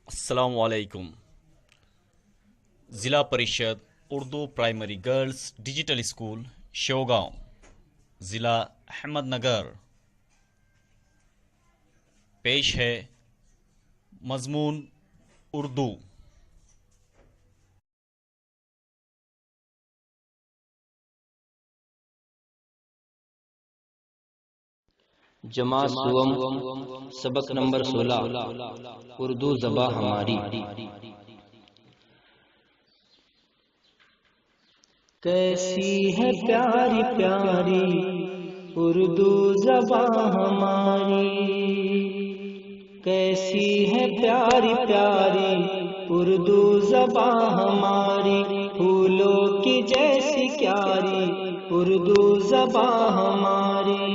السلام علیکم۔ ضلع Parishad Urdu primary girls digital school Shevgaon, ضلع احمد نگر، پیش ہے مضمون اردو۔ جماعت سوم سبق نمبر 16 اردو زبان ہماری۔ کیسی ہے پیاری پیاری اردو زبان ہماری، کیسی ہے پیاری پیاری اردو زبان ہماری، پھولوں کی جیسی پیاری اردو زبان ہماری۔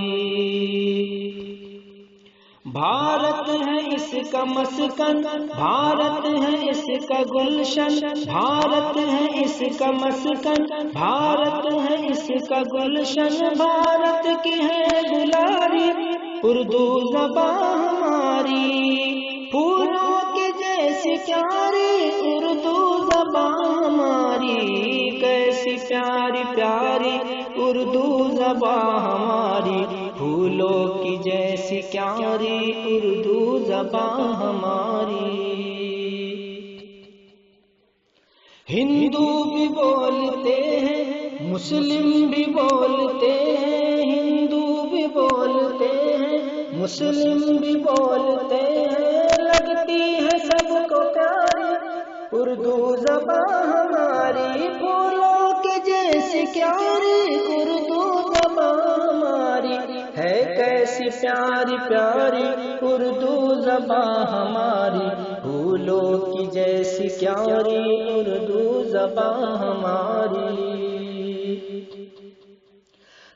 بھارت ہے اس کا مسکن، بھارت ہے اس کا گلشن، بھارت ہے اس کا مسکن، بھارت ہے اس کا گلشن، بھارت کی ہے دلاری اردو زبان ہماری، پھولوں کے جیسی پیاری اردو زبان ہماری، کیسی پیاری پیاری اردو زبان ہماری، پھولوں کی جیسی پیاری اردو زبان ہماری۔ ہندو بھی بولتے ہیں، مسلم بھی بولتے ہیں، ہندو بھی بولتے ہیں، مسلم بھی بولتے ہیں، لگتی ہے سب کو پیاری اردو زبان ہماری، پھولوں کے جیسی پیاری اردو زبان ہماری، ہے کیسی پیاری پیاری اردو زبان ہماری، پھولوں کی جیسی پیاری اردو زبان ہماری۔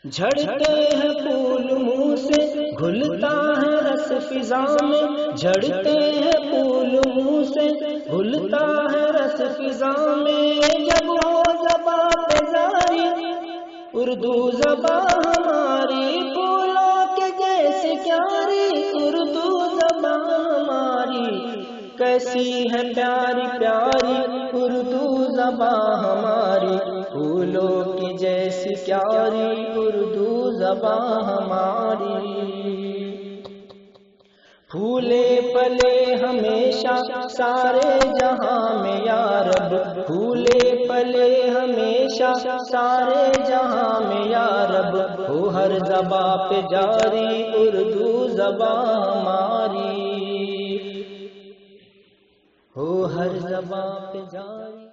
جھڑتے ہیں پھول منہ سے گھلتا ہے رس فضا میں، جھڑتے ہیں پھول منہ سے گھلتا ہے رس فضا میں، جب ہو زبان پہ جاری اردو زبان ہماری، پھولوں کے جیسی پیاری اردو زبان ہماری، کیسی ہے پیاری پیاری اردو زبان ہماری، پھولوں کی جیسی پیاری اردو زبان ہماری۔ پھولے پلے ہمیشہ سارے جہاں میں یا رب، پھولے پلے ہمیشہ سارے جہاں میں یا رب، ہو ہر زبان پہ جاری اردو زبان ہماری، ہو ہر زبان پہ جاری۔